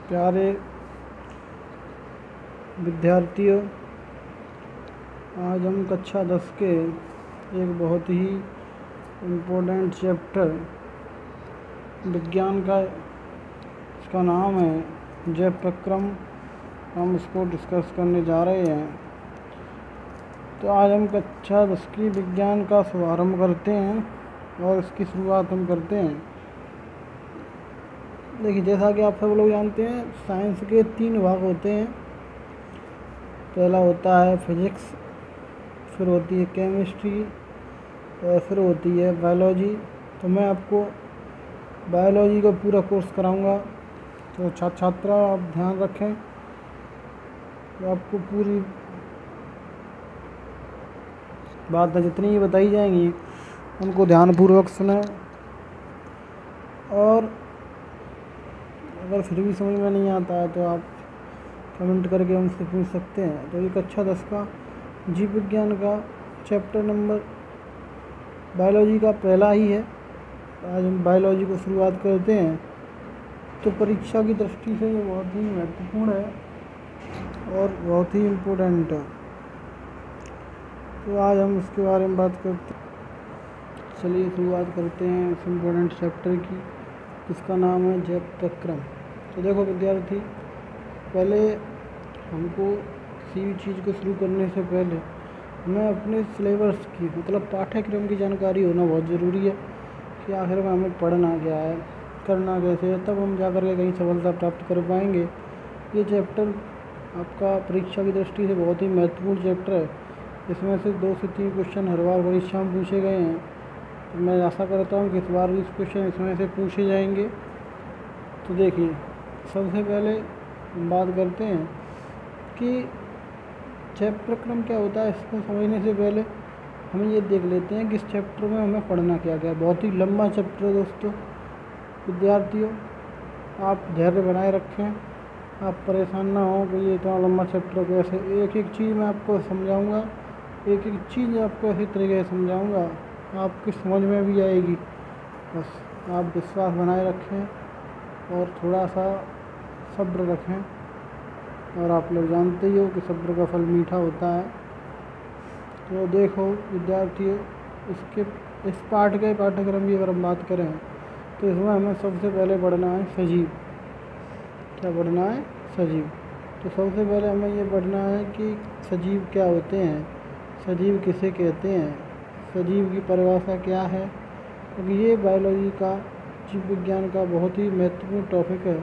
प्यारे विद्यार्थियों, आज हम कक्षा 10 के एक बहुत ही इम्पोर्टेंट चैप्टर विज्ञान का, इसका नाम है जैव प्रक्रम, हम इसको डिस्कस करने जा रहे हैं। तो आज हम कक्षा 10 की विज्ञान का शुभारंभ करते हैं और इसकी शुरुआत हम करते हैं। देखिए, जैसा कि आप सब लोग जानते हैं, साइंस के 3 भाग होते हैं। पहला होता है फिजिक्स, फिर होती है केमिस्ट्री और फिर होती है बायोलॉजी। तो मैं आपको बायोलॉजी का पूरा कोर्स कराऊंगा। तो छात्रा आप ध्यान रखें, तो आपको पूरी बातें जितनी ही बताई जाएंगी उनको ध्यानपूर्वक सुनें, और अगर फिर भी समझ में नहीं आता है तो आप कमेंट करके हमसे पूछ सकते हैं। तो ये कक्षा 10 का जीव विज्ञान का चैप्टर नंबर बायोलॉजी का पहला ही है। आज हम बायोलॉजी को शुरुआत करते हैं। तो परीक्षा की दृष्टि से ये बहुत ही महत्वपूर्ण है और बहुत ही इम्पोर्टेंट है। तो आज हम इसके बारे में बात करते हैं। चलिए शुरुआत करते हैं इस इम्पोर्टेंट चैप्टर की, जिसका नाम है जैव प्रक्रम। तो देखो विद्यार्थी, पहले हमको किसी भी चीज़ को शुरू करने से पहले हमें अपने सिलेबस की, मतलब पाठ्यक्रम की जानकारी होना बहुत ज़रूरी है कि आखिर में हमें पढ़ना क्या है, करना कैसे है, तब हम जाकर के कहीं सफलता प्राप्त कर पाएंगे। ये चैप्टर आपका परीक्षा की दृष्टि से बहुत ही महत्वपूर्ण चैप्टर है। इसमें से 2 से 3 क्वेश्चन हर बार परीक्षा में पूछे गए हैं। तो मैं आशा करता हूँ कि इस बार भी क्वेश्चन इसमें से पूछे जाएंगे। तो देखिए, सबसे पहले हम बात करते हैं कि जैव प्रक्रम क्या होता है। इसको समझने से पहले हमें ये देख लेते हैं कि इस चैप्टर में हमें पढ़ना क्या क्या है। बहुत ही लंबा चैप्टर है दोस्तों। विद्यार्थियों, आप धैर्य बनाए रखें, आप परेशान ना हो कि ये इतना लंबा चैप्टर कैसे। एक एक चीज़ मैं आपको समझाऊंगा, एक एक चीज़ आपको इसी तरीके से समझाऊंगा, आपकी समझ में भी आएगी। बस आप विश्वास बनाए रखें और थोड़ा सा सब्र रखें, और आप लोग जानते ही हो कि सब्र का फल मीठा होता है। तो देखो विद्यार्थियों, इस पाठ्यक्रम की अगर हम बात करें तो इसमें हमें सबसे पहले पढ़ना है सजीव। क्या पढ़ना है? सजीव। तो सबसे पहले हमें ये पढ़ना है कि सजीव क्या होते हैं, सजीव किसे कहते हैं, सजीव की परिभाषा क्या है। क्योंकि ये बायोलॉजी का, जीव विज्ञान का बहुत ही महत्वपूर्ण टॉपिक है।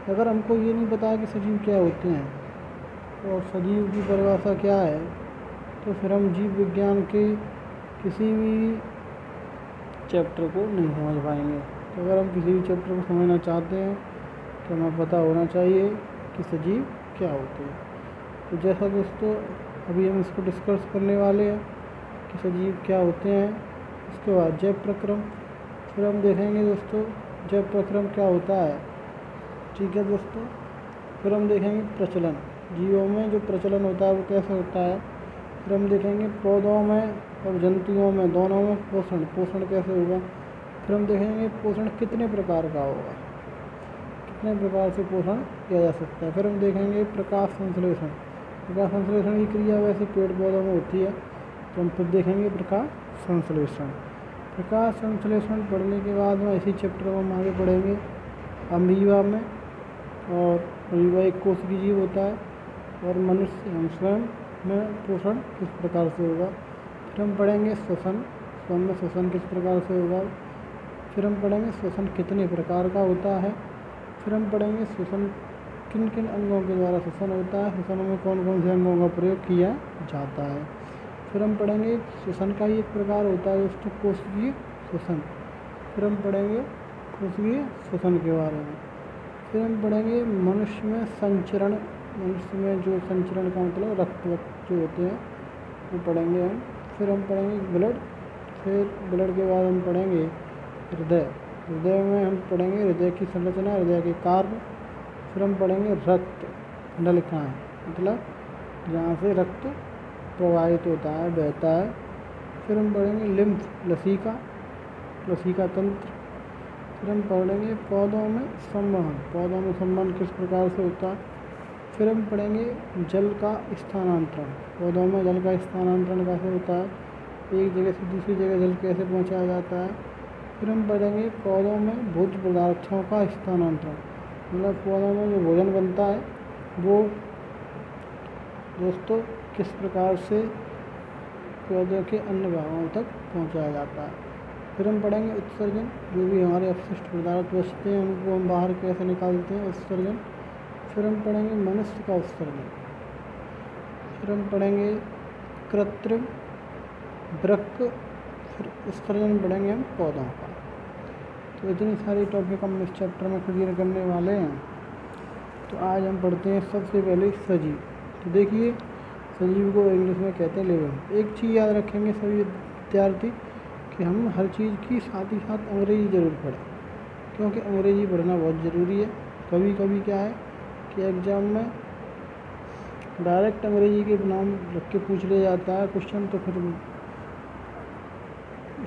अगर हमको ये नहीं पता कि सजीव क्या होते हैं और सजीव की परिभाषा क्या है, तो फिर हम जीव विज्ञान के किसी भी चैप्टर को नहीं समझ पाएंगे। तो अगर हम किसी भी चैप्टर को समझना चाहते हैं तो हमें पता होना चाहिए कि सजीव क्या होते हैं। तो जैसा दोस्तों, अभी हम इसको डिस्कस करने वाले हैं कि सजीव क्या होते हैं। इसके बाद जैव प्रक्रम, फिर हम देखेंगे दोस्तों जैव प्रक्रम क्या होता है। ठीक है दोस्तों। फिर हम देखेंगे प्रचलन, जीवों में जो प्रचलन होता है वो कैसे होता है। फिर हम देखेंगे पौधों में और जंतुओं में, दोनों में पोषण कैसे होगा। फिर हम देखेंगे पोषण कितने प्रकार का होगा, कितने प्रकार से पोषण किया जा सकता है। फिर हम देखेंगे प्रकाश संश्लेषण। प्रकाश संश्लेषण की क्रिया वैसे पेड़ पौधों में होती है, तो हम फिर देखेंगे प्रकाश संश्लेषण। प्रकाश संश्लेषण पढ़ने के बाद में इसी चैप्टर में हम आगे पढ़ेंगे अमीबा में, और अमीबा एक कोशिकीय जीव होता है, और मनुष्य हम स्वयं में पोषण किस प्रकार से होगा। फिर हम पढ़ेंगे श्वसन, स्वयं में श्वसन किस प्रकार से होगा। फिर हम पढ़ेंगे श्वसन कितने प्रकार का होता है। फिर हम पढ़ेंगे श्वसन किन किन अंगों के द्वारा श्वसन होता है, श्वसन में कौन कौन से अंगों का प्रयोग किया जाता है। फिर हम पढ़ेंगे श्वसन का ही एक प्रकार होता है दोस्तों, कोशिकीय श्वसन। फिर हम पढ़ेंगे कोशिकीय श्वसन के बारे में। फिर हम पढ़ेंगे मनुष्य में संचरण, मनुष्य में जो संचरण का मतलब रक्त जो होते हैं वो पढ़ेंगे हम। फिर हम पढ़ेंगे ब्लड, फिर ब्लड के बाद हम पढ़ेंगे हृदय। हृदय में हम पढ़ेंगे हृदय की संरचना, हृदय के कार्य। फिर हम पढ़ेंगे रक्त नलिकाएँ, मतलब जहाँ से रक्त प्रवाहित होता है, बहता है। फिर हम पढ़ेंगे लिम्फ, लसीका तंत्र। फिर हम पढ़ेंगे पौधों में संवहन। पौधों में संवहन किस प्रकार से होता है। फिर हम पढ़ेंगे जल का स्थानांतरण। पौधों में जल का स्थानांतरण कैसे होता है, एक जगह से दूसरी जगह जल कैसे पहुंचाया जाता है। फिर हम पढ़ेंगे पौधों में भोज्य पदार्थों का स्थानांतरण, मतलब पौधों में जो भोजन बनता है वो दोस्तों किस प्रकार से पौधों के अन्य भागों तक पहुंचाया जाता है। फिर हम पढ़ेंगे उत्सर्जन, जो भी हमारे अपशिष्ट पदार्थ बचते हैं उनको हम बाहर कैसे निकालते हैं, उत्सर्जन। फिर हम पढ़ेंगे मनुष्य का उत्सर्जन। फिर हम पढ़ेंगे कृत्रिम वृक्क। फिर उत्सर्जन पढ़ेंगे हम पौधों का। तो इतनी सारी टॉपिक हम इस चैप्टर में क्लियर करने वाले हैं। तो आज हम पढ़ते हैं सबसे पहले सजीव। तो देखिए सजीव को इंग्लिश में कहते हैं लिविंग। एक चीज़ याद रखेंगे सभी विद्यार्थी कि हम हर चीज़ की साथ ही साथ अंग्रेजी ज़रूर पढ़ें, क्योंकि अंग्रेजी पढ़ना बहुत ज़रूरी है। कभी कभी क्या है कि एग्ज़ाम में डायरेक्ट अंग्रेजी के नाम रख के पूछ लिया जाता है क्वेश्चन, तो फिर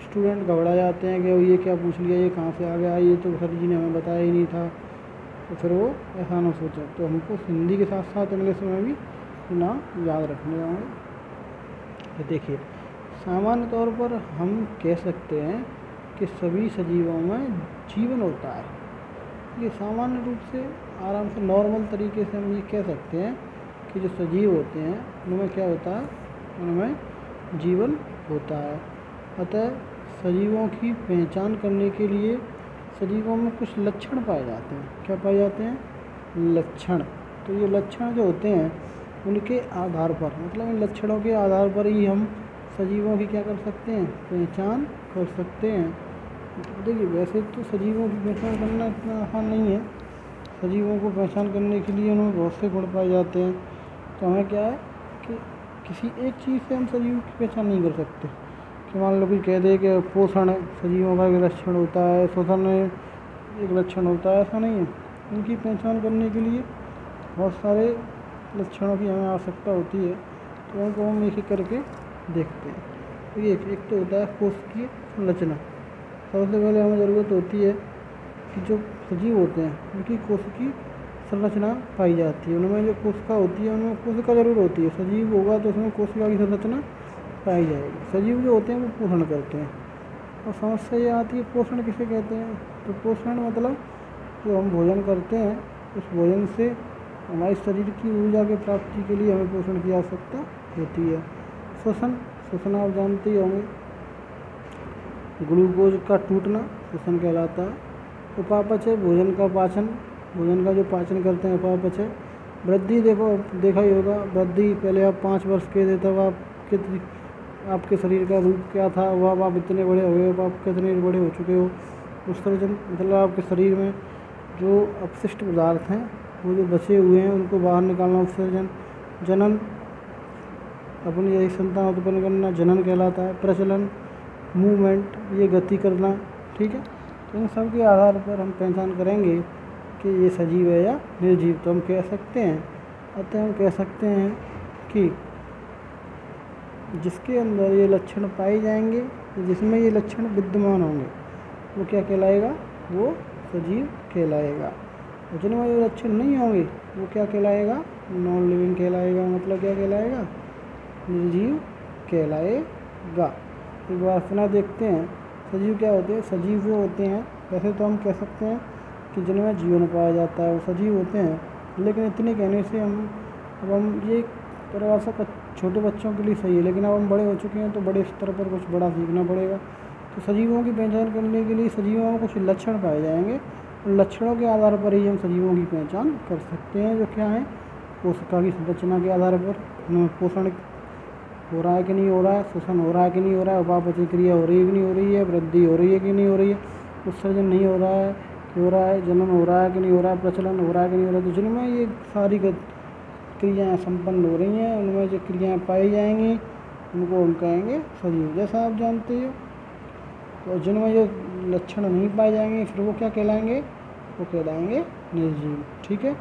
स्टूडेंट घबरा जाते हैं कि ये क्या पूछ लिया, ये कहाँ से आ गया, ये तो सर जी ने हमें बताया ही नहीं था। तो फिर वो ऐसा ना सोचें। तो हमको हिंदी के साथ साथ इंग्लिश में भी नाम याद रखने होंगे। तो देखिए सामान्य तौर पर हम कह सकते हैं कि सभी सजीवों में जीवन होता है। ये सामान्य रूप से आराम से नॉर्मल तरीके से हम ये कह सकते हैं कि जो सजीव होते हैं उनमें क्या होता है, उनमें जीवन होता है। अतः सजीवों की पहचान करने के लिए सजीवों में कुछ लक्षण पाए जाते हैं। क्या पाए जाते हैं, लक्षण। तो ये लक्षण जो होते हैं उनके आधार पर, मतलब इन लक्षणों के आधार पर ही हम सजीवों की क्या कर सकते हैं, पहचान कर सकते हैं। देखिए वैसे तो सजीवों की पहचान करना इतना आसान नहीं है। सजीवों को पहचान करने के लिए उनमें बहुत से गुण पाए जाते हैं। तो हमें क्या है कि किसी एक चीज़ से हम सजीव की पहचान नहीं कर सकते कि मान लो कोई कह दे कि पोषण सजीवों का एक लक्षण होता है, शोषण एक लक्षण होता है, ऐसा नहीं है। उनकी पहचान करने के लिए बहुत सारे लक्षणों की हमें आवश्यकता होती है। तो उनको हम एक एक करके देखते हैं। तो ये एक तो होता है कोशिकीय संरचना। सबसे पहले हमें ज़रूरत होती है कि जो सजीव होते हैं उनकी कोशिकीय संरचना पाई जाती है। उनमें जो कोशिका होती है उनमें कोशिका जरूर होती है। सजीव होगा तो उसमें कोशिका की संरचना पाई जाएगी। सजीव जो होते हैं वो पोषण करते हैं। और समस्या ये आती है पोषण किसे कहते हैं। तो पोषण मतलब जो हम भोजन करते हैं उस भोजन से हमारे शरीर की ऊर्जा की प्राप्ति के लिए हमें पोषण की आवश्यकता होती है। शोषण आप जानते ही होंगे, ग्लूकोज का टूटना शोषण कहलाता है। उपापचय भोजन का पाचन, भोजन का जो पाचन करते हैं उपापचय। वृद्धि देखा ही होगा, वृद्धि पहले आप 5 वर्ष के थे तब आपके शरीर का रूप क्या था, वो अब आप इतने बड़े हो गए, अब आप कितने बड़े हो चुके हो। उत्सर्जन मतलब आपके शरीर में जो अपशिष्ट पदार्थ हैं वो जो बचे हुए हैं उनको बाहर निकालना उत्सर्जन। जनन अपनी यही संतान उत्पन्न करना जनन कहलाता है। प्रचलन मूवमेंट ये गति करना, ठीक है। तो इन सब के आधार पर हम पहचान करेंगे कि ये सजीव है या निर्जीव। तो हम कह सकते हैं, अतः हम कह सकते हैं कि जिसके अंदर ये लक्षण पाए जाएंगे, जिसमें ये लक्षण विद्यमान होंगे वो क्या कहलाएगा, वो सजीव कहलाएगा। और जिनमें ये लक्षण नहीं होंगे वो क्या कहलाएगा, नॉन लिविंग कहलाएगा। मतलब क्या कहलाएगा, निर्जीव कहलाएगा। एक बार अपना देखते हैं सजीव क्या होते हैं। सजीव वो होते हैं, वैसे तो हम कह सकते हैं कि जिनमें जीवन पाया जाता है वो सजीव होते हैं, लेकिन इतने कहने से हम ये परिभाषा छोटे बच्चों के लिए सही है, लेकिन अब हम बड़े हो चुके हैं तो बड़े स्तर पर कुछ बड़ा सीखना पड़ेगा। तो सजीवों की पहचान करने के लिए सजीवों में कुछ लक्षण पाए जाएंगे। उन लक्षणों के आधार पर ही हम सजीवों की पहचान कर सकते हैं। जो क्या है, कोशिका की संरचना के आधार पर उनमें पोषण हो रहा है कि नहीं हो रहा है, शोषण हो रहा है कि नहीं हो रहा है, उपापचय क्रिया हो रही है कि नहीं हो रही है, वृद्धि हो रही है कि नहीं हो रही है, उत्सर्जन नहीं हो रहा है कि हो रहा है, जनन हो रहा है कि नहीं हो रहा है, प्रचलन हो रहा है कि नहीं हो रहा है। तो जिनमें ये सारी क्रियाएँ संपन्न हो रही हैं, उनमें जो क्रियाएँ पाई जाएंगी उनको हम कहेंगे सजीव, जैसा आप जानते हो। तो जिनमें जो लक्षण नहीं पाए जाएंगे फिर वो क्या कहलाएंगे, वो कहलाएंगे निर्जीव। ठीक है,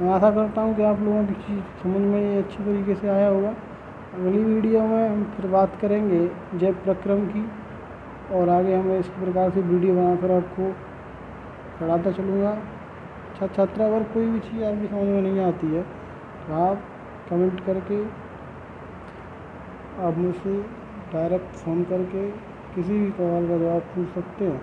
मैं आशा करता हूँ कि आप लोगों की चीज़ समझ में ये अच्छी तरीके से आया होगा। अगली वीडियो में हम फिर बात करेंगे जैव प्रक्रम की, और आगे हम इस प्रकार से वीडियो बनाकर आपको पढ़ाता चलूँगा। अच्छा छात्रा, अगर कोई भी चीज़ आपकी समझ में नहीं आती है तो आप कमेंट करके, आप मुझसे डायरेक्ट फ़ोन करके किसी भी सवाल का जवाब पूछ सकते हैं।